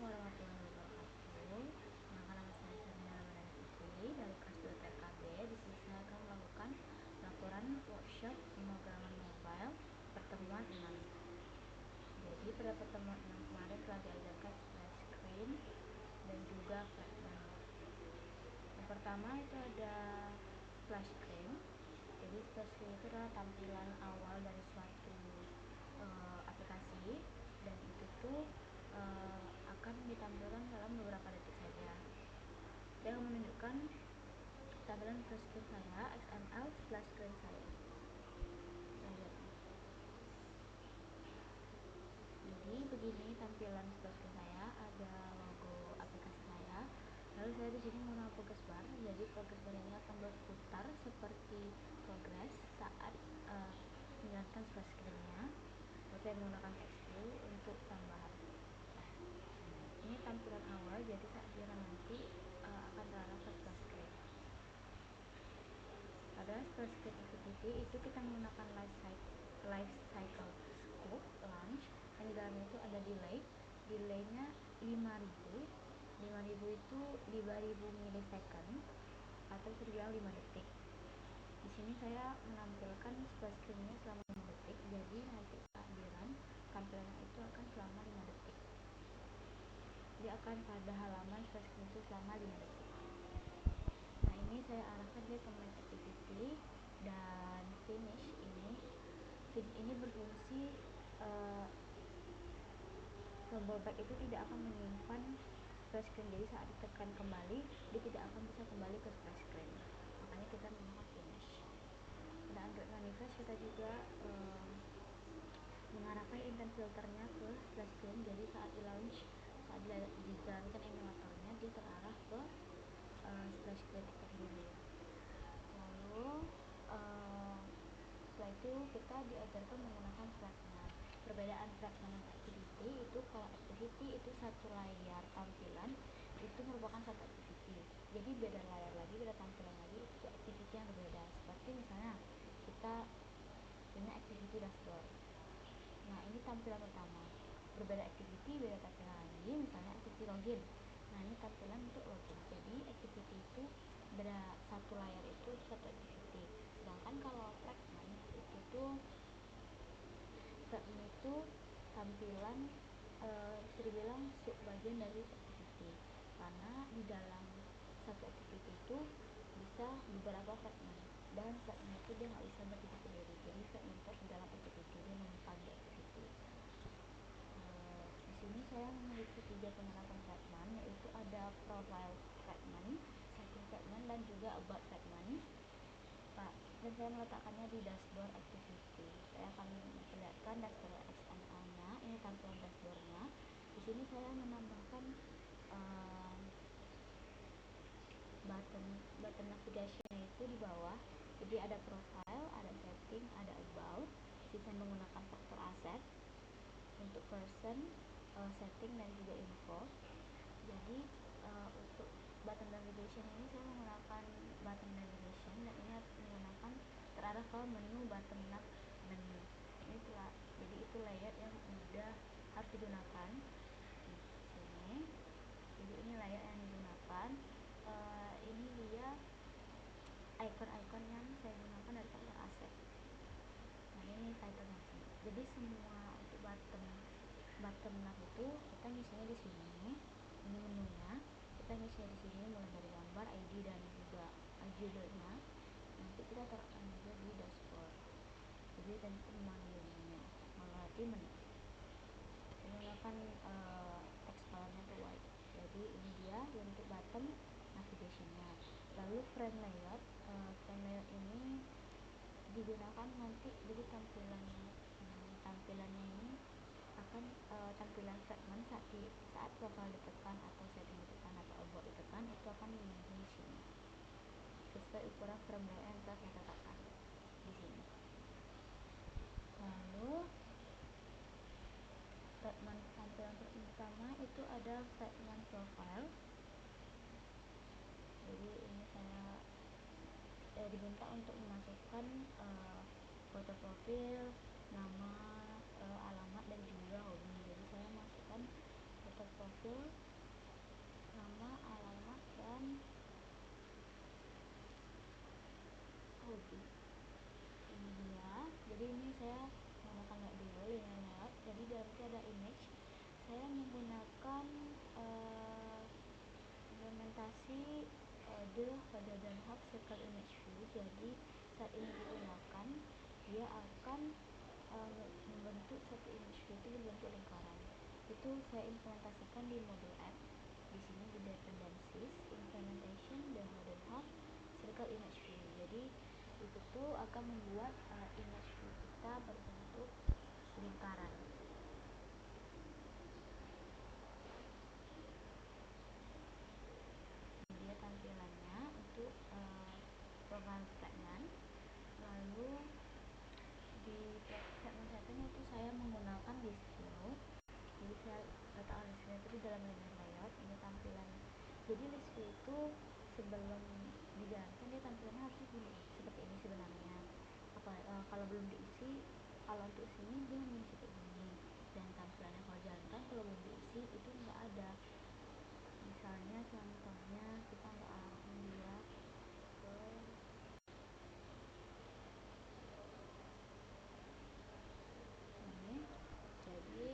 warahmatullahi wabarakatuh. Nama saya Sarina Ramadhani Putri dari kelas 2 TKB. Di sini saya akan melakukan laporan workshop pemrograman mobile pertemuan 6. Jadi pada pertemuan 6 kemarin telah diajarkan splash screen dan juga fragment. Yang pertama itu ada splash screen. Jadi splash screen itu adalah tampilan awal dari suatu aplikasi, dan itu tuh akan ditampilkan dalam beberapa detik saja. Saya akan menunjukkan tampilan splash screen saya, XML splash screen saya. Kita lihat. Jadi begini tampilan splash screen saya, ada logo aplikasi saya. Lalu saya di sini menggunakan progress bar. Jadi progress bar ini akan berputar seperti progress saat menjalankan splash screen-nya. Saya menggunakan text view untuk tambahan. Ini tampilan awal, jadi saat jalan nanti akan terarah ke splash screen. Pada splash screen activity itu kita menggunakan life cycle scope launch, yang di dalamnya itu ada delaynya 5000 itu 5000 milisecond atau bisa dibilang 5 detik. Di sini saya menampilkan splash screen-nya selama 5 detik, jadi nanti saat di run tampilannya itu akan selama 5 detik. Dia akan pada halaman splash screen itu selama 5 detik. Nah, ini saya arahkan dia ke main activity, dan finish ini berfungsi tombol back itu tidak akan menyimpan splash screen, jadi saat ditekan kembali dia tidak akan bisa kembali ke splash screen, makanya kita menggunakan finish. Pada Android Manifest kita juga mengarahkan intent filternya ke splash screen, jadi saat di launch, saat dijalankan emulatornya, dia terarah ke splash screen activity. Lalu setelah itu kita diajarkan menggunakan fragment. Perbedaan fragment dan activity itu, kalau activity itu satu layar tampilan itu merupakan satu activity, jadi beda layar lagi, beda tampilan lagi, itu activity yang berbeda. Seperti misalnya kita punya activity dashboard. Nah, ini tampilan pertama, berbeda activity, beda tampilan lagi. Misalnya activity login, nah ini tampilan untuk login. Jadi activity itu beda, satu layar itu satu activity. Sedangkan kalau fragment itu tampilan bisa dibilang subbagian dari activity, karena di dalam satu activity itu bisa beberapa fragment, dan fragment itu dia nggak bisa berdiri sendiri. Jadi fragment itu di dalam activity, dia numpang di activity. Di sini saya memiliki 3 penerapan fragment, yaitu ada profile fragment, setting fragment, dan juga about fragment. Dan saya meletakkannya di dashboard activity. Saya akan memperlihatkan dashboard XML-nya. Ini tampilan dashboardnya. Di sini saya menambahkan button navigation itu di bawah. Jadi ada profile, ada setting, ada about. Di sini saya menggunakan faktor asset untuk person, setting, dan juga info. Jadi untuk button navigation ini saya menggunakan button navigation, dan ini menggunakan terarah ke menu button nav menu. Jadi itu layout yang mudah harus digunakan di sini. Jadi ini layout yang digunakan. Ini dia icon-icon yang saya gunakan dari faktor asset. Nah, ini title-nya sini. Jadi semua untuk button nav itu kita ngisinya di sini. Ini menunya, kita ngisinya di sini mulai dari gambar, ID, dan juga judulnya. Nanti kita taruhkan juga di dashboard. Jadi tentu melalui menu. Saya menggunakan text colornya itu white. Jadi ini dia bentuk button navigation-nya. Lalu frame layout, ini digunakan nanti, jadi tampilannya ini akan tampilan fragment saat profile ditekan, atau setting ditekan, atau about ditekan, itu akan muncul di sini sesuai ukuran frame layout yang telah saya tetapkan di sini. Lalu fragment tampilan pertama itu ada fragment profile. Jadi ini saya diminta untuk memasukkan foto profil, nama, alamat, dan juga hobi. Jadi saya masukkan foto profil kode, nama, alamat, dan hobi. Ini dia. Jadi ini saya menggunakan layout dulu, linear layout. Jadi dalam itu ada image. Saya menggunakan implementasi the header dan hub circle image view. Jadi saat ini digunakan, dia akan membentuk satu image view itu berbentuk lingkaran. Itu saya implementasikan di model app. Di sini di dependencies, implementation, the header hub circle image view. Jadi itu tuh akan membuat image view kita berbentuk lingkaran. Dia tampilannya untuk profile pregnant. Lalu di segmen setting itu saya menggunakan list view. Jadi saya letakkan list view itu di dalam linear layout. Ini tampilan. Jadi list view itu sebelum dijalankan dia tampilannya harusnya seperti ini sebenarnya. Kalau belum diisi, kalau untuk sini dia mengisi seperti ini. Dan tampilannya kalau jalankan kalau belum diisi itu nggak ada. Misalnya contohnya kita nggak arahin dia ke ini. Jadi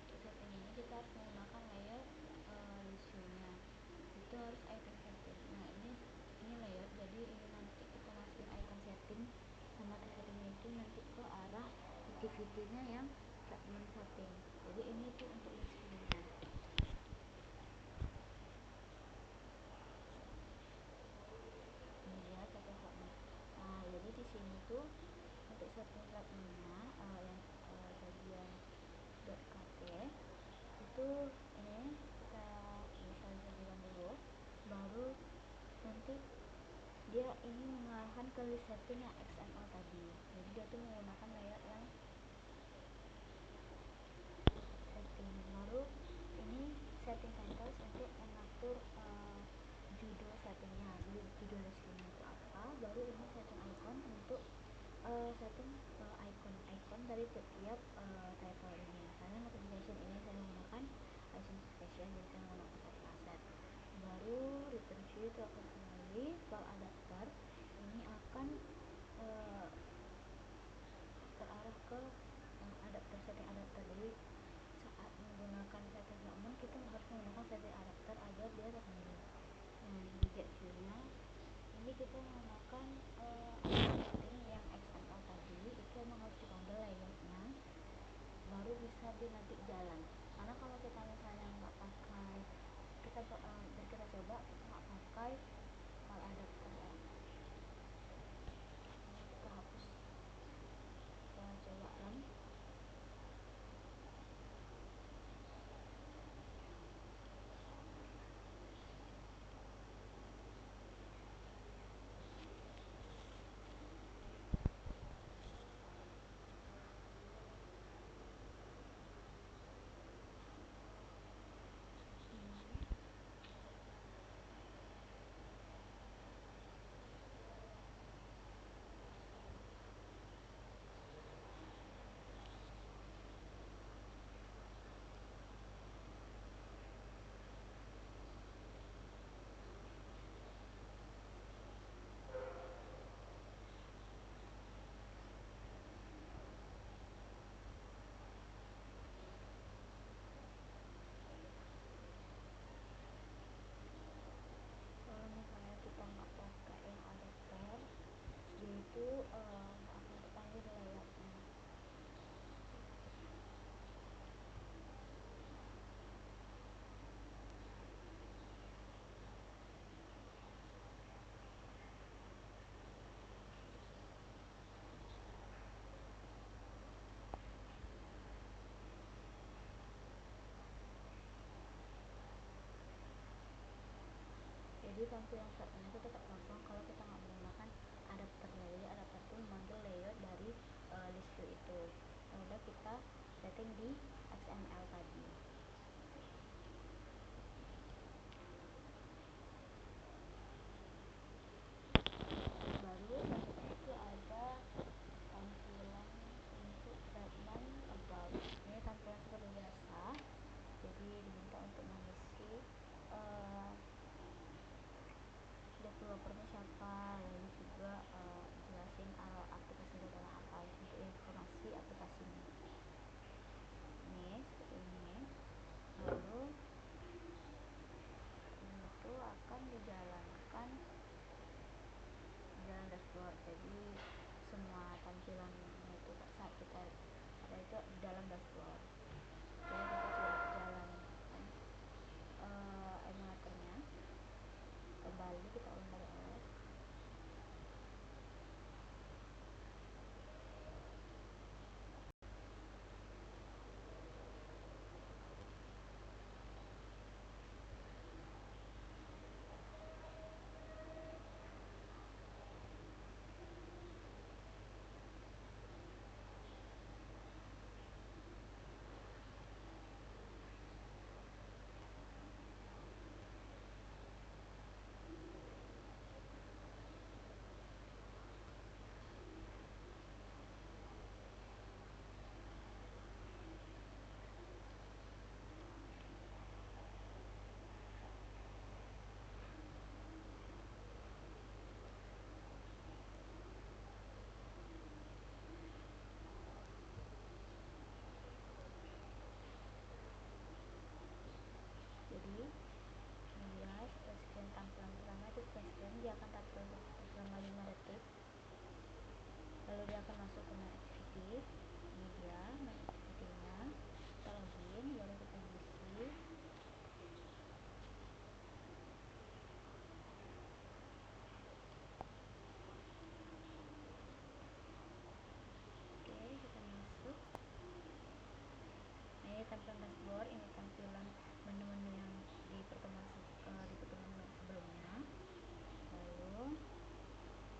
untuk setting ini kita harus menggunakan layout list view-nya. Itu harus icon setting. Nah ini layout. Jadi ini nanti kita masukin icon setting sama text settingnya itu nanti ke arah activity-nya yang segment setting. Jadi ini tuh untuk list view-nya. Ini dia setting segment. Nah jadi di sini tuh untuk setting segmentnya yang bagian .kt itu ini kita inisialisasikan dulu, baru nanti dia ini mengarahkan ke list setting yang XML tadi. Jadi dia tuh menggunakan layout yang setting. Baru ini setting titles untuk mengatur judul settingnya, judul list view-nya itu apa. Baru ini setting icon untuk setting icon dari setiap title ini. Misalnya notification ini saya menggunakan icon notification, jadi saya menggunakan satu aset. Baru return view itu akan kembali. File adapter ini akan terarah ke adapter, setting adapter. Jadi saat menggunakan setting segment kita harus menggunakan setting adapter agar dia terpanggil. Nah di get view-nya ini kita menggunakan setting yang XML tadi, itu emang harus dipanggil layoutnya baru bisa dia nanti jalan. Karena kalau kita misalnya nggak pakai, kita coba kita nggak pakai file adapter ya. Ini kita hapus, kita coba run. Kalau misalnya kita nggak pakai yang adapter, dia itu nggak akan terpanggil di layoutnya. Jadi tampilan segmen itu tetap gampang kalau kita nggak menggunakan adapternya. Jadi adapter itu memanggil layout dari list view itu yang udah kita setting di XML tadi. Baru selanjutnya itu ada tampilan untuk segmen about. Ini tampilan seperti biasa. Jadi diminta developernya siapa, lalu juga jelasin aplikasi itu adalah apa untuk informasi aplikasinya. Ini seperti ini. Lalu ini tuh akan dijalankan jalan dashboard, jadi semua tampilannya itu saat kita ada itu di dalam dashboard. Jadi kita jalankan emulatornya, kembali kita ulang dari awal. Jadi media screen tampilan pertama itu screen, dia akan tampil selama 5 detik, lalu dia akan masuk ke main activity. Ini dia main activity-nya, kita login, baru kita isi. Oke, kita masuk. Nah, ini tampilan dashboard, ini tampilan menu-menu yang di pertemuan sebelumnya. Lalu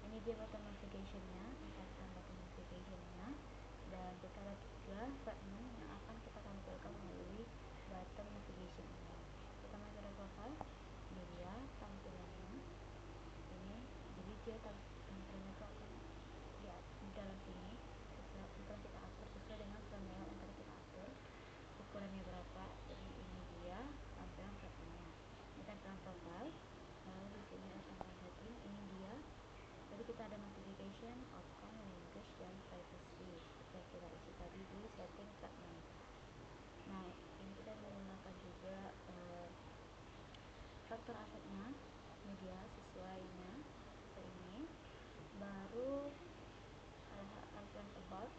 ini dia button notification-nya, tampilan button notification-nya, dan kita ada 3 fragment yang akan kita tampilkan melalui button navigation ini. Kita masuk ke profile, ini dia tampilannya. Ini jadi dia tampilannya itu akan di dalam sini, akan kita atur sesuai dengan thumbnail yang tadi kita atur, ukurannya berapa. Jadi ini dia tampilan fragmentnya, ini tampilan profile. Lalu di sini ada tampilan setting, ini dia. Jadi kita ada notification, outcome, language, dan privacy seperti yang kita isi tadi di setting fragment. Nah, ini kita menggunakan juga faktor asetnya, media sesuainya seperti ini. Baru ada tampilan about,